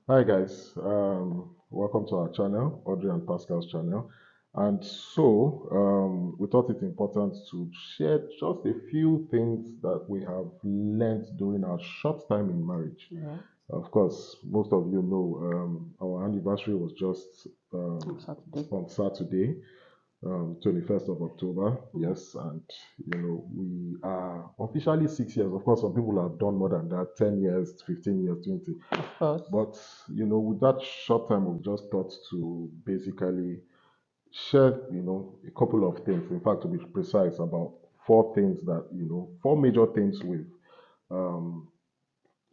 Hi guys, welcome to our channel, Audrey and Pascal's channel. And we thought it important to share just a few things that we have learned during our short time in marriage. Yeah, Of course, most of you know our anniversary was just on Saturday. on Saturday, 21st of October. Yes, and we are officially 6 years. Of course, some people have done more than that, 10 years, 15 years, 20. Of course. But with that short time, we've just thought to basically share, a couple of things. In fact, to be precise, about four things that four major things we've um,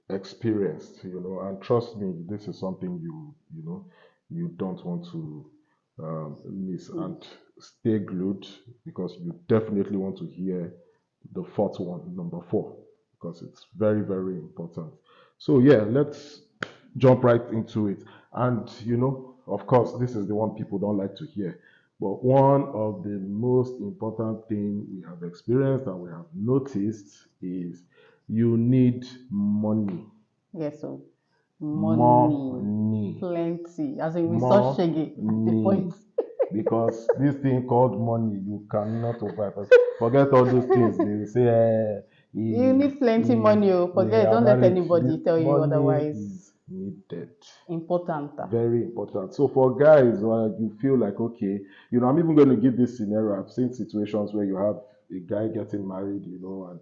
experienced. And trust me, this is something you don't want to miss. Mm. And stay glued because you definitely want to hear the fourth one, number four, because it's very, very important. So yeah, let's jump right into it. And of course, this is the one people don't like to hear. But one of the most important thing we have experienced and we have noticed is you need money. Yes, so More money, money. plenty. As in, we saw More Shaggy at the money. point. Because this thing called money, you cannot overprice. Forget all those things. They say, You need plenty money. Oh, we forget. are Don't let married. This anybody tell you money otherwise. is needed. Important. Very important. So for guys, you feel like, okay, I'm even going to give this scenario. I've seen situations where you have a guy getting married, and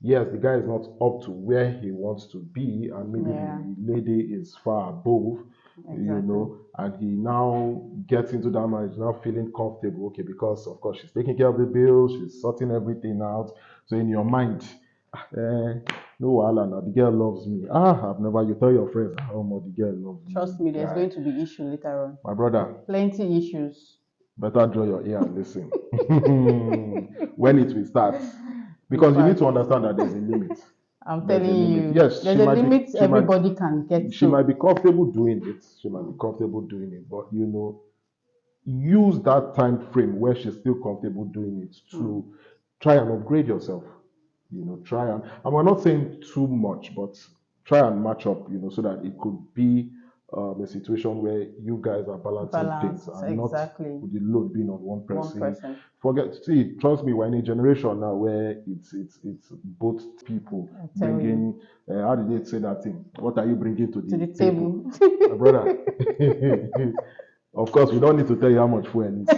yes, the guy is not up to where he wants to be, and maybe Yeah, the lady is far above, exactly. and he now gets into that marriage now feeling comfortable, okay, because of course she's taking care of the bills, she's sorting everything out. So in your mind, eh, no wahala, now the girl loves me. I've never, you tell your friends, how much the girl loves me, Trust me, there's guy. going to be issue later on. My brother, Plenty issues. better draw your ear and listen when it will start, In because you need fact, to understand that there's a limit. I'm There's a telling limit. you, Yes, there's a limit she might everybody can get she might to. be comfortable doing it. She might be Mm. comfortable doing it, but use that time frame where she's still comfortable doing it Mm. to try and upgrade yourself. Try and we're not saying too much, but try and match up, so that it could be a situation where you guys are balancing things Balanced, and not exactly. with the load being on one One person. person. See, trust me, we're in a generation now where it's both people I tell you. bringing. How did they say that thing? What are you bringing to To the the table, table. my brother? Of course, we don't need to tell you how much fuel is.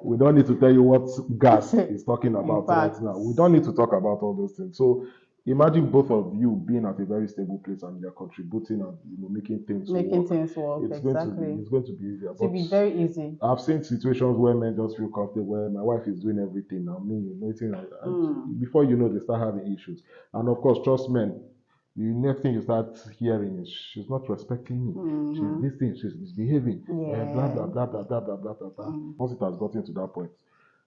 We don't need to tell you what gas is talking In about right fact, now. We don't need to talk about all those things. So imagine both of you being at a very stable place and you're contributing and making things making work. things work, It's going to be exactly. it's going to be easier. To But be very easy. I've seen situations where men just feel comfortable where my wife is doing everything now, me, Mm. and before you know, they start having issues. And of course, trust men. The next thing you start hearing is she's not respecting me. She's Mm-hmm. this thing. She's misbehaving. Blah blah Yeah. blah blah blah blah blah blah blah. Mm. Once it has gotten to that point,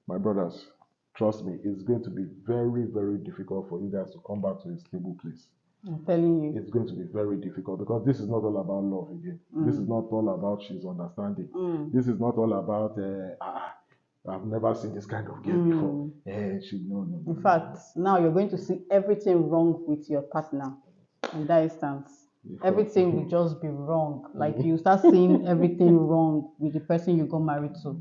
my brothers, trust me, it's going to be very very difficult for you guys to come back to a stable place. I'm telling you. It's going to be very difficult because this is not all about love again. This is Mm. not all about she's understanding. Mm. This is not all about I've never seen this kind of girl before. Mm. She no no no In no fact, now you're going to see everything wrong with your partner in that instance. Everything will no. just be wrong. Like you start seeing everything wrong with the person you got married to.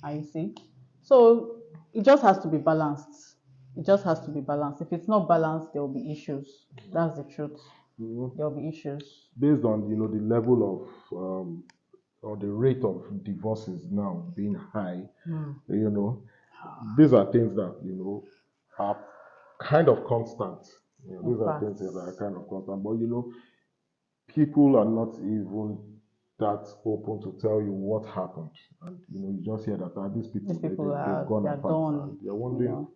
And you see? So it just has to be balanced. It just has to be balanced. If it's not balanced, there will be issues. That's the truth. There will be issues. Based on the level of or the rate of divorces now being high, Mm. you know, these are things that are kind of constant. In These are things fact, that are kind of constant. But people are not even that open to tell you what happened. And you just hear that these people these people they've are gone they are apart done. and you're You wondering know,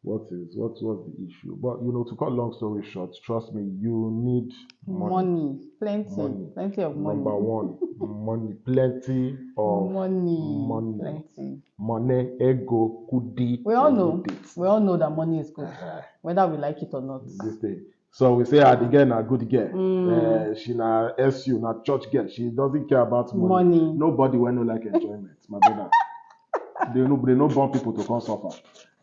what's the issue. But to cut long story short, trust me, you need money. money, plenty, Money. plenty of Number money, one, money. Plenty of money, money. plenty. Money, ego, kudi, We all you need know, it. we all know that money is good, Uh-huh. whether we like it or not. This thing. So we say, the girl na good girl. Mm, She na SU, na church girl. She doesn't care about money. money. Nobody will no like enjoyment, my brother. They no born people to come suffer.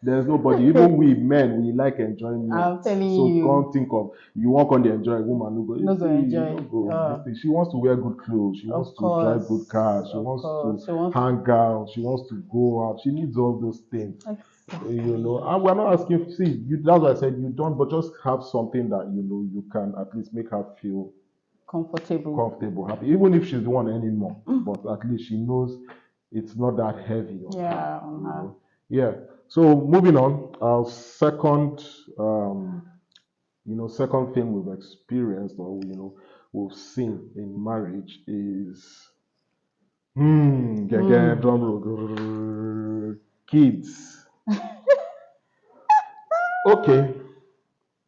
There's nobody. Even we men, we like enjoyment. I'm telling So you, can't think of you want on the enjoy a woman who go. You no go see, you know, enjoy. go. This thing. She wants to wear good clothes. She wants to drive good cars. She Of wants to course, she wants hang out. She wants to go out. She needs all those things. You know, exactly and we're not asking. See, you, that's why I said you don't, but just have something that you know you can at least make her feel comfortable. comfortable, happy, even if she's the one earning more. But at least she knows it's not that heavy on her. Yeah, on You her. know, yeah. So moving on, our second, second thing we've experienced or we've seen in marriage is drum roll, kids. Okay,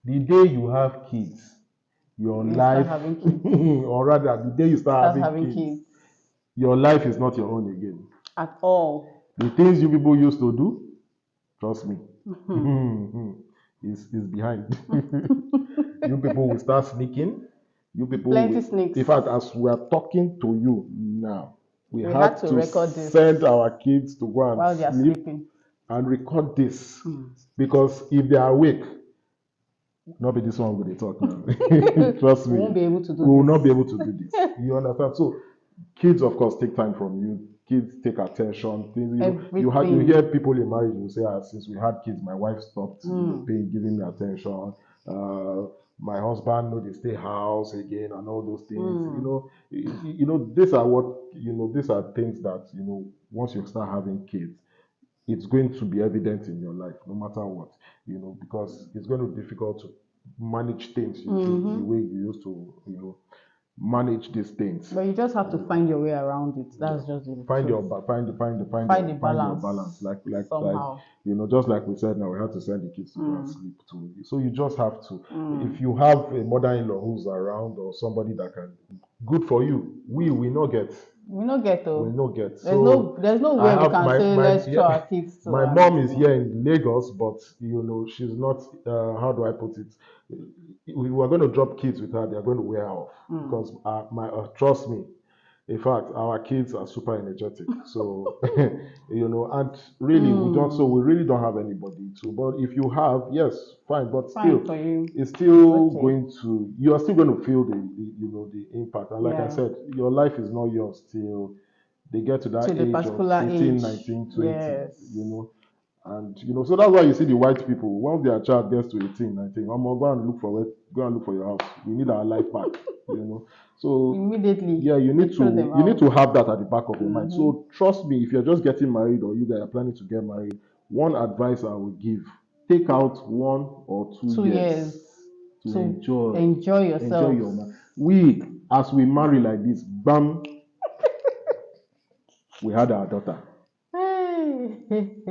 the day you have kids, your You start life, having kids. or rather, the day you start Start having having kids, kids your life is not your own again. at all. The things you people used to do, trust me, is behind. You people will start sneaking. You people Plenty will, snakes. in fact, as we are talking to you now, we We had had to to record this send our kids to go and while they are sleep sleeping. and record this. Because if they are awake, not be this one with the talk now. Trust We me, won't be able to do we will not this. be able to do this. You understand? So kids, of course, take time from you. Kids take attention. Things, you hear Everything. people in marriage who say, since we had kids, my wife stopped paying, giving me attention. My husband know they stay house again and all those things. These are what these are things that once you start having kids, it's going to be evident in your life, no matter what, because it's going to be difficult to manage things the way you used to, manage these things. But you just have to find your way around it. That's just the Find your truth. find your balance, like Somehow. just like we said, now we have to send the kids to go and sleep too. So you just have to, if you have a mother-in-law who's around or somebody that can, good for you. We not get. We not get We though. no get. There's no I way we have can say let's throw our kids to my mom is here in Lagos, but she's not. How do I put it? We were going to drop kids with her. They are going to wear off because trust me. In fact, our kids are super energetic. So and really we don't. So we really don't have anybody to. But if you have, yes, fine. But fine still, for you. it's still Okay. going to. You are still going to feel the impact. And like I Yeah. said, your life is not yours till they get to that To the age of particular 18, age. 19, 20. Yes. And so that's why you see the white people, once their child gets to 18, 19, I'm gonna go and look for your house. We need our life back. So Immediately. yeah, you they need throw to them you need out. to have that at the back of your mind. So trust me, if you're just getting married or you guys are planning to get married, one advice I would give: take out 1 or 2 2 years years to to enjoy enjoy yourself. your man. We, as we marry like this, bam, we had our daughter.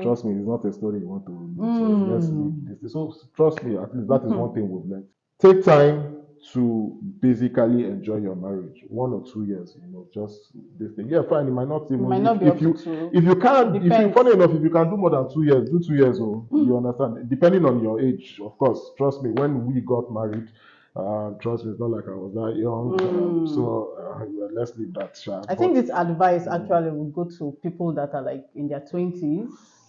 Trust me, it's not a story you want to know. So let's leave this. So trust me, at least that is one thing we've learned. Take time to basically enjoy your marriage. 1 or 2 years, just this thing. Yeah, fine. It might not It even might not be if up you to 2. if you can't if you Depends. funny enough, if you can do more than 2 years, do 2 years. Oh, you understand? Depending on your age, of course. Trust me, when we got married, trust me, it's not like I was that young. Let's leave that. I think this advice actually would go to people that are like in their 20s.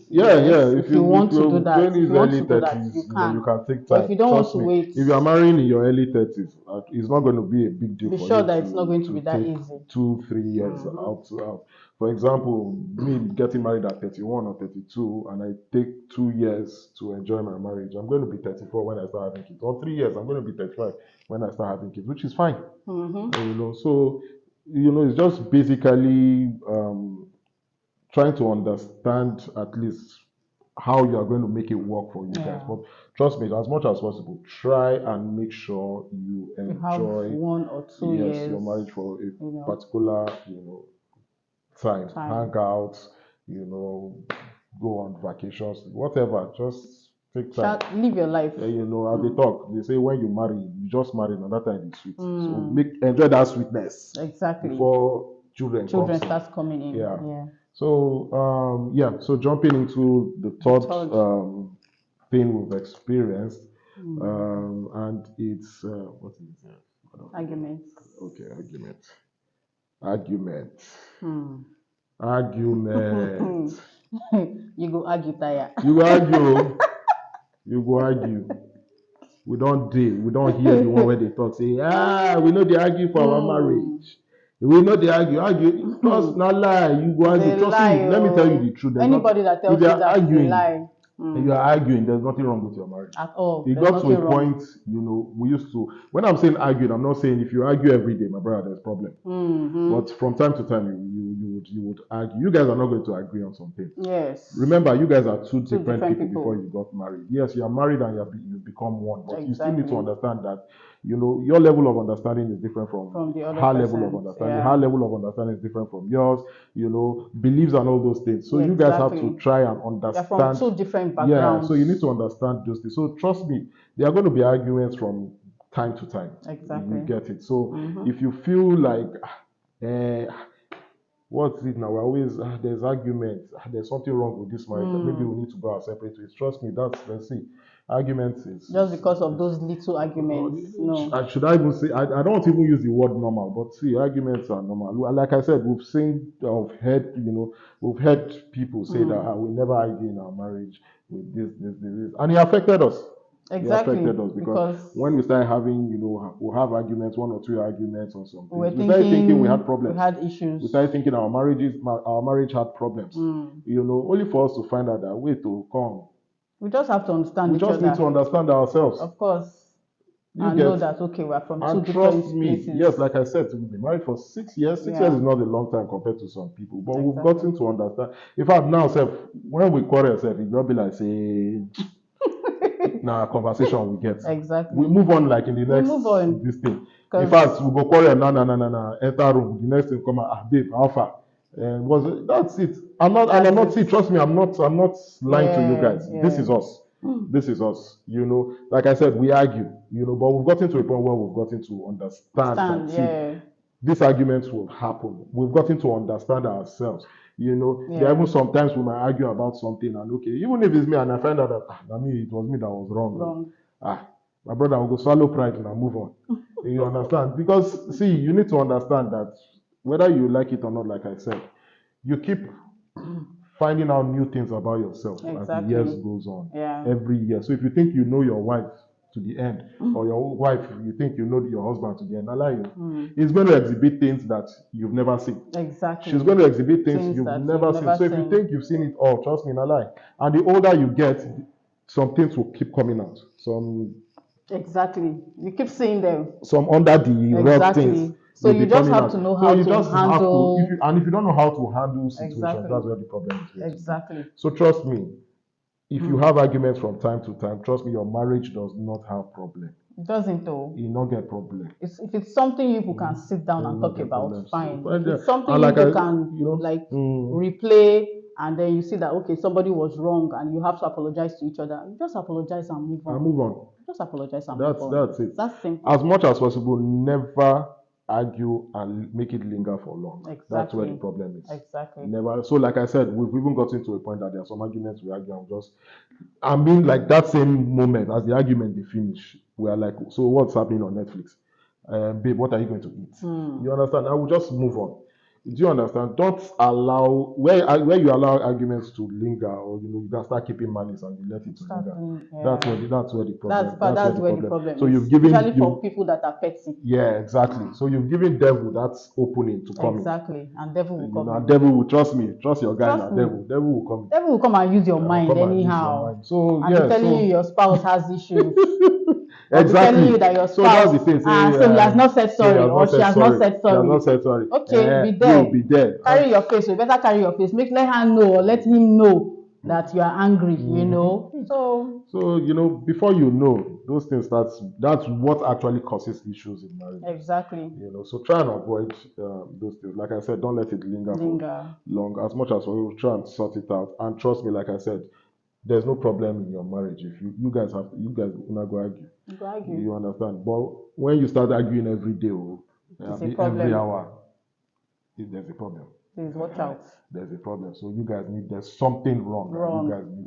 Yeah, yeah. Yes, If if you want if to do you're that, if twenties, you want early to do that, thirties, you you can. can take But if time. you don't want Trust to me. wait, If you are marrying in your early thirties, it's not going to be a big deal be for sure you that it's not going to to be that take easy. 2, 3 years out to out. For example, me getting married at 31 or 32, and I take 2 years to enjoy my marriage. I'm going to be 34 when I start having kids, or 3 years. I'm going to be 35 when I start having kids, which is fine. So it's just basically trying to understand at least how you are going to make it work for you guys. Yeah. But trust me, as much as possible, try and make sure you You have enjoy 1 or 2 yes your years, marriage for a you know, particular time. time. Hang out, go on vacations, whatever. Just take time. Live your life. As they talk, they say when you marry, you just marry, and that time is sweet. So enjoy that sweetness Exactly. before children comes in. Starts coming in. Yeah. Yeah. So so jumping into the third thing we've experienced, and it's what is it? Arguments. Okay, argument. Argument. You go argue tire. You go argue. You go argue. We don't deal. We don't hear the one where they talk. Say, we know they argue for our Hmm. marriage. We know they argue. Argue. Trust not lie. You go It's argue. a Trust me. lie. Let me tell you the Oh. truth. There's not. Anybody that If tells you you are that is a arguing, lie. and you are arguing, there's nothing wrong with your marriage. At all. It There's got to nothing a wrong. point, we used to, when I'm saying arguing, I'm not saying if you argue every day, my brother, there's problem. Mm-hmm. But from time to time, you would argue. You guys are not going to agree on something. Yes. Remember, you guys are two different different people before people. you got married. Yes, you are married and you've become one, but you still need to Exactly. understand that, your level of understanding is different from From the other her level of person. understanding. Yeah. Her level of understanding is different from yours, beliefs and all those things. So you guys have to Exactly. try and They're from understand. two different Yeah, so you need backgrounds. to understand those things. So trust me, there are going to be arguments from time to time. You Exactly. get it. So Mm-hmm. if you feel like, eh, what's it now? We're always there's arguments. There's something wrong with this marriage. Maybe we need to go our separate ways. Trust me, let's see. Arguments Just because of those little arguments. No. should I even say? I don't even use the word normal, but see, arguments are normal. Like I said, we've seen of heard, we've heard people say that we never argue in our marriage with this, and it affected us. It Exactly. affected us because Because when we started having, we'll have arguments, one or two arguments on some we're things. We started thinking we had we problems. had We issues. started thinking our marriage had problems. Only for us to find out that wait to come. We just have to understand We each just need to other. understand ourselves. Of course. You And know get, that okay, we're from two and trust different me, places. yes, like I said, we've been married for 6 years. 6 years Yeah. is not a long time compared to some people, but we've Exactly. gotten to understand. In fact, now, when we quarrel, it will be like say, now conversation we get. Exactly. We move on like in the next move on. this thing. In 'Cause fact, we go quarrel, enter room. The next thing come out, babe, how far? That's it. I'm not. See, trust me, I'm not lying to you guys. This is us. This is us. Like I said, we argue. But we've gotten to a point where we've gotten to understand that. See, yeah. these arguments will happen. We've gotten to understand ourselves. There are even sometimes we might argue about something, and okay, even if it's me and I find out that it was me that was wrong. Wrong. My brother will go swallow pride and move on. You understand? Because see, you need to understand that whether you like it or not, like I said, you keep finding out new things about yourself as the years goes on. Yeah. Every year. So if you think you know your wife to the end, or your wife, you think you know your husband to the end, I lie you. He's going to exhibit things that you've never seen. Exactly. She's going to exhibit things you've that never seen. So if you think you've seen it all, trust me, I lie. And the older you get, some things will keep coming out. Exactly. You keep seeing them. Some under the rug things. So you just have to know how to handle. If you don't know how to handle situations, that's where the problem is. Exactly. So trust me, if you have arguments from time to time, trust me, your marriage does not have problem. It doesn't though. You not get problem. If it's something you can sit down and talk about, problems. fine. If it's something you can replay, and then you see that okay, somebody was wrong, and you have to apologize to each other. You just apologize and move on. Just apologize and move on. That's it. That's simple. As much as possible, never argue and make it linger for long. Exactly. That's where the problem is. Exactly. Never. So, like I said, we've even gotten to a point that there are some arguments we argue and like that same moment as the argument they finish, we are like, so what's happening on Netflix? Babe, what are you going to eat? You understand? I will just move on. Do you understand? Don't allow where you allow arguments to linger, or you can start keeping malice and you let it linger. Yeah. That's where the problem. That's where the problem. So you've given, especially for people that are petty. Yeah, exactly. So you've given devil that opening to come in. Exactly, and devil will come. And devil will trust your guy. Now devil will come. Devil will come and use your mind anyhow. So and telling you your spouse has issues. Exactly. Telling you that your spouse, so that's the thing. So he has not said sorry, or she has not said sorry. She has not said sorry. Okay, be there. You'll be there. Carry your face. You better carry your face. Let her know, or let him know that you are angry. So before you know, those things that's what actually causes issues in marriage. Exactly. So try and avoid those things. Like I said, don't let it linger for long. As much as we will try and sort it out. And trust me, like I said, there's no problem in your marriage if you guys will not go argue. You understand? But when you start arguing every day, every hour, there's a problem. Please watch out. There's a problem. So there's something wrong.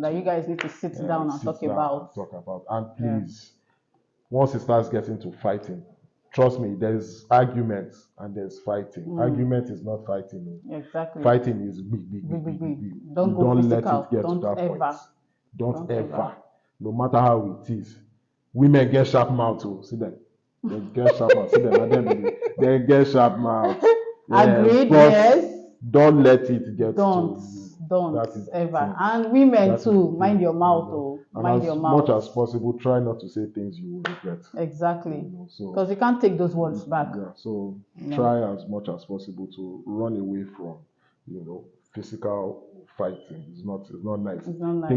You guys need to sit down and talk about. And please, once it starts getting to fighting, trust me, there's arguments and there's fighting. Mm. Argument is not fighting. Exactly. Fighting is big, big, big, big, big, big. Don't You go don't let it physical. get to Don't that point. ever. Don't Don't ever. ever. No matter how it is. Women get sharp mouth too. See them. They get sharp mouth. See them. And then they get sharp mouth. Yeah, Agreed. but Yes. don't let it get Don't. to you. Don't That is the ever. thing. And women That is too. the Mind thing, your mouth. you know. Oh. And Mind as your much mouth. as possible, try not to say things you will regret. Exactly. You know, so Because you can't take those words back. yeah, so No. try as much as possible to run away from, physical fighting. It's not nice. It's not nice.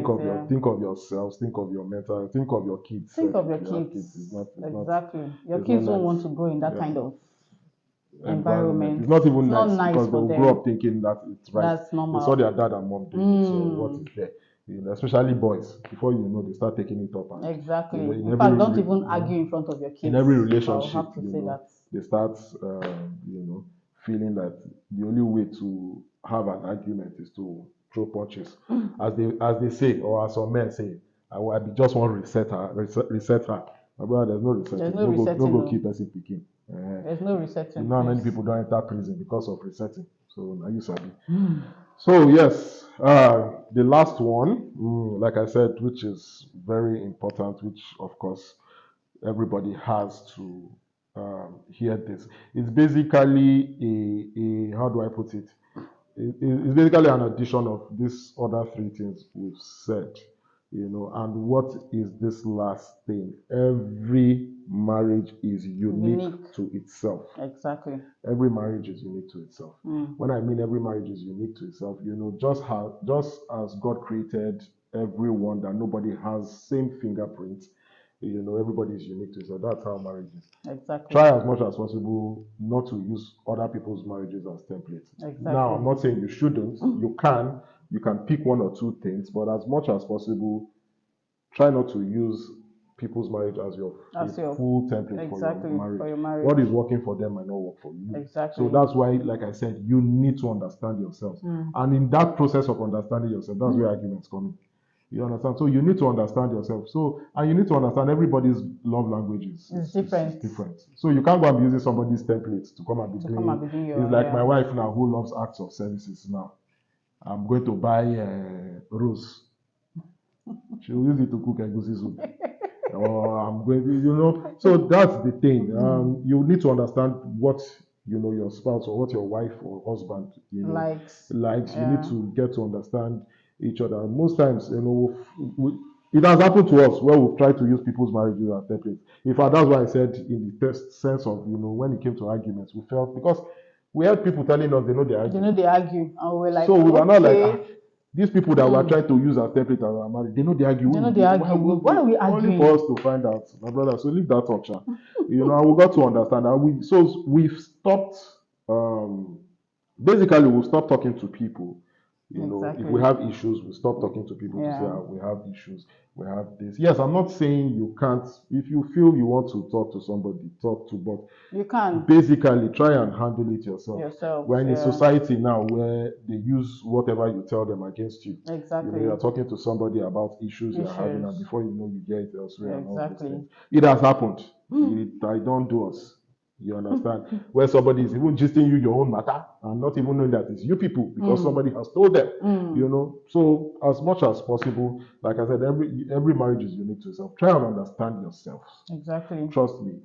Think of yourselves, think of your mental, think of your kids. Think of your if you have kids. It's Exactly. Your it's kids not won't want nice. to grow in that Yeah. kind of Environment. environment. It's not even It's not nice nice because they for will grow them. up thinking that it's right. That's They saw normal. their dad and mom doing it, so what is there? Especially boys. Before you know, they start taking it up. And, Exactly. in In every fact, don't re- even argue in front of your kids. in every I'll relationship, have to say that. they start, feeling that the only way to have an argument is to throw punches, as they say, or as some men say, I be just want to reset her. My brother, there's no resetting. There's no No resetting. go No. keep person picking. There's no resetting. You know how many please. people don't enter prison because of resetting. So now you sabi. So yes, the last one, like I said, which is very important, which of course everybody has to hear this. It's basically a how do I put it? It's basically an addition of these other three things we've said, and what is this last thing? Every marriage is unique to itself. Exactly. Every marriage is unique to itself. When I mean every marriage is unique to itself, just as God created everyone, that nobody has same fingerprint, everybody is unique to itself. That's how marriage is. Exactly. Try as much as possible not to use other people's marriages as templates. Exactly. Now, I'm not saying you shouldn't. You can pick one or two things, but as much as possible, try not to use people's marriage as your full template for your marriage. What is working for them might not work for you. Exactly. So that's why, like I said, you need to understand yourself. And in that process of understanding yourself, that's where arguments come in. You understand? So you need to understand yourself. And you need to understand everybody's love language is different. So you can't go and be using somebody's templates to come and be doing. It's like my wife now, who loves acts of services now. I'm going to buy rose. She will use it to cook egusi soup. Or I'm going to, so that's the thing. You need to understand what your spouse or what your wife or husband likes. You need to get to understand each other. Most times, it has happened to us where we've tried to use people's marriages as templates. In fact, that's why I said in the sense of when it came to arguments, we felt, because we had people telling us they know they argue. They know they argue, and we're like, so we were not like, these people that we're trying to use as template as our marriage, they know they argue. They know they argue. Why are we arguing? Only for us to find out, my brother. So leave that option. And we got to understand that we've stopped. Basically, we'll stop talking to people. If we have issues, we stop talking to people to say, we have issues, we have this. Yes, I'm not saying you can't. If you feel you want to talk to somebody, talk to, but you can basically try and handle it yourself. We're in a society now where they use whatever you tell them against you. Exactly. You're talking to somebody about issues you're having, and before you know, you get it elsewhere. And all those things. It has happened. I don't do us. You understand? Where somebody is even gisting you your own matter and not even knowing that it's you people because somebody has told them. So as much as possible, like I said, every marriage is unique to itself. Try and understand yourself. Exactly. Trust me.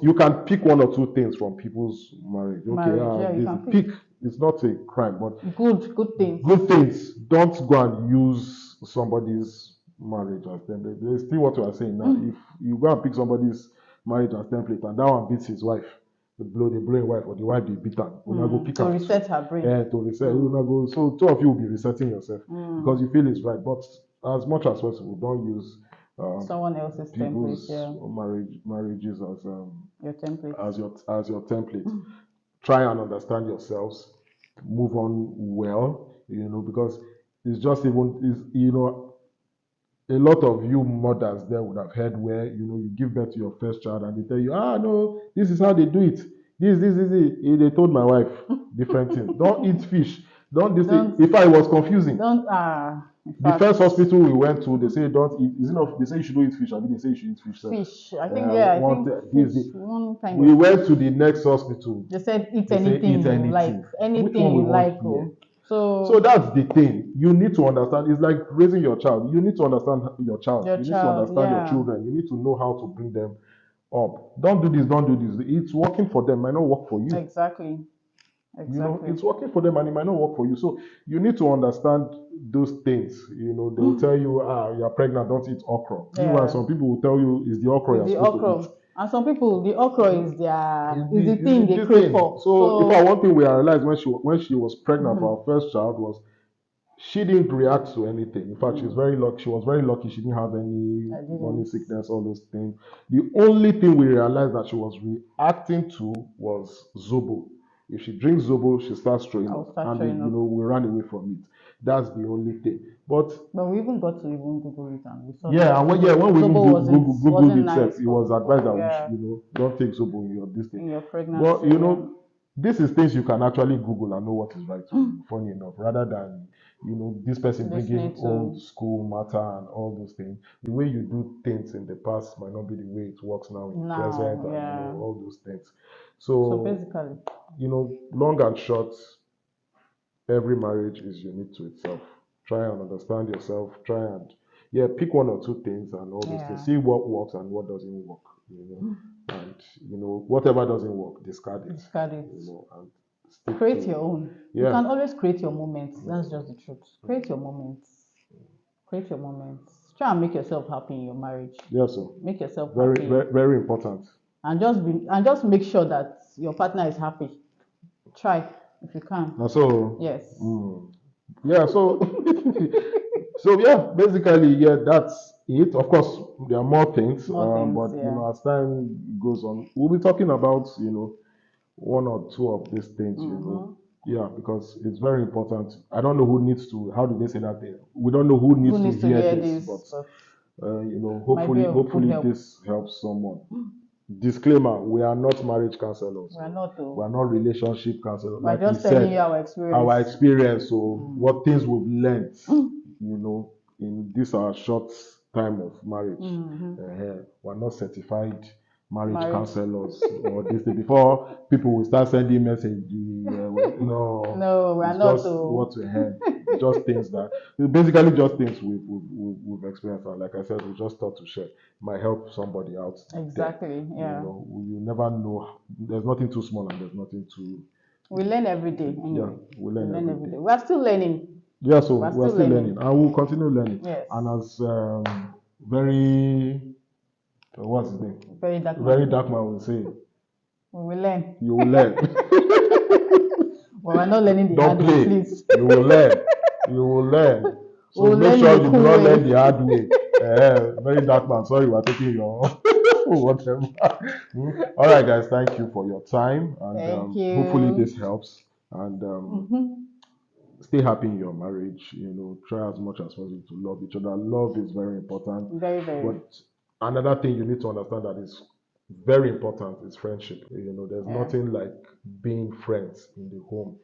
You can pick one or two things from people's marriage. Okay, you can pick. It's not a crime, but good things. Good things. Don't go and use somebody's marriage as template. There's still what you are saying now. If you go and pick somebody's marriage as template and that one beats his wife, the brain wife, or the wife they beat her, go pick to reset her brain. To reset. So two of you will be resetting yourself because you feel it's right. But as much as possible, don't use someone else's people's marriages as your template. As your template. Try and understand yourselves. Move on well, because it's just a lot of you mothers there would have heard where you give birth to your first child and they tell you, no, this is how they do it. This. They told my wife different things. Don't eat fish. Don't this thing. If I was confusing. In The fact, first hospital we went to, they say don't eat. Is it not? They say you should not eat fish. I mean, they say you should eat fish. Sir. fish. I think yeah, I think fish. One kind We of fish. went to the next hospital. They said eat They say anything eat you like, anything. Which anything one we you want like. here? Oh. So that's the thing. You need to understand. It's like raising your child. You need to understand your child. Your You need to child, understand your yeah. children. You need to know how to bring them up. Don't do this. Don't do this. It's working for them. Might not work for you. Exactly. You know, it's working for them and it might not work for you. So you need to understand those things. You know, they'll tell you, you're pregnant, don't eat okra. Yeah. Meanwhile, some people will tell you it's the okra It's you're the supposed okra. to eat. And some people, the okra is their is the It's thing they this crave thing. for. So in fact, one thing we realized when she was pregnant for our first child was she didn't react to anything. In fact, she's very lucky. She was very lucky. She didn't have any morning sickness, all those things. The only thing we realized that she was reacting to was Zobo. If she drinks Zobo, she starts throwing up, and you know we ran away from it. That's the only thing. But we even got to even Google it and we saw and when we even Googled itself, it was advised that we yeah. should, don't take Zobo in your this thing. In your pregnancy. But this is things you can actually Google and know what is right. Funny enough, rather than this person bringing old school matter and all those things. The way you do things in the past might not be the way it works now in the present, and all those things. So basically, long and short, every marriage is unique to itself. Try and understand yourself. Try and pick one or two things and all those things. See what works and what doesn't work. And whatever doesn't work, discard it. Discard it. And create your own. You can always create your moments. That's just the truth. Create your moments. Create your moments. Try and make yourself happy in your marriage. Yes, sir. Make yourself very, happy. very, very important. And just make sure that your partner is happy. Try if you can. So yes. Yeah. So basically, that's it. Of course, there are more things, but as time goes on, we'll be talking about one or two of these things. Because it's very important. I don't know who needs to. How do they say that? We don't know who needs to hear this, but hopefully this helps someone. Disclaimer: we are not marriage counselors. We are not. We are not relationship counselors. We're just telling you our experience. Our experience. So what things we've learned, in this our short time of marriage. We're not certified marriage counselors or this thing. Before people will start sending message, no, we're not. Just what we heard. Just things that basically just things we've experienced, and like I said, we just thought to share. Might help somebody out. Exactly. Yeah. You never know. There's nothing too small and there's nothing too. We learn every day. Anyway. Yeah, we learn every day. We are still learning. Yeah, so we're still learning, and we'll continue learning. Yes. And as very what's his name? Very dark man will say. We will learn. You will learn. Well, we're not learning the hard way, please. You will learn. You will learn. So make sure you do not learn the hard way. Very dark man. Sorry, we're taking your whatever. All right, guys. Thank you for your time, and hopefully this helps. And stay happy in your marriage. Try as much as possible to love each other. Love is very important. Very, very. But another thing you need to understand that is very important is friendship. There's nothing like being friends in the home.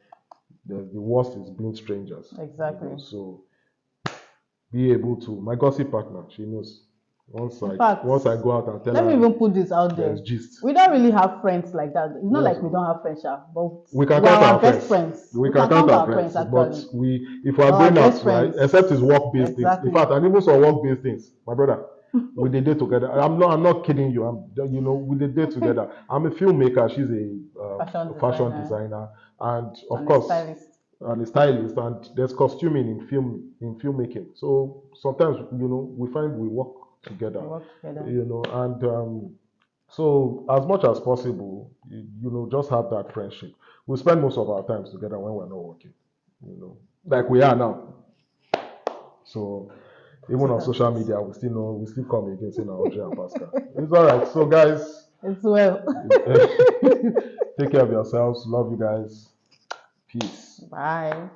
The worst is being strangers. Exactly. So be able to. My gossip partner, she knows. Once I go out and tell her. Let me even put this out there. We don't really have friends like that. It's not like we don't have friends, but we can count our best friends. We can count our friends, but if we are going out, right, except it's work-based things. In fact, and even some work-based things, my brother. We did it together. I'm not kidding you. We did it together. I'm a filmmaker. She's a fashion designer, and of course, a stylist. And there's costuming in filmmaking. So sometimes we find we work together. And so as much as possible, just have that friendship. We spend most of our times together when we're not working. Like we are now. So. Even on social media, we still come against Audrey and Pascal. It's all right. So, guys, it's well. Take care of yourselves. Love you guys. Peace. Bye.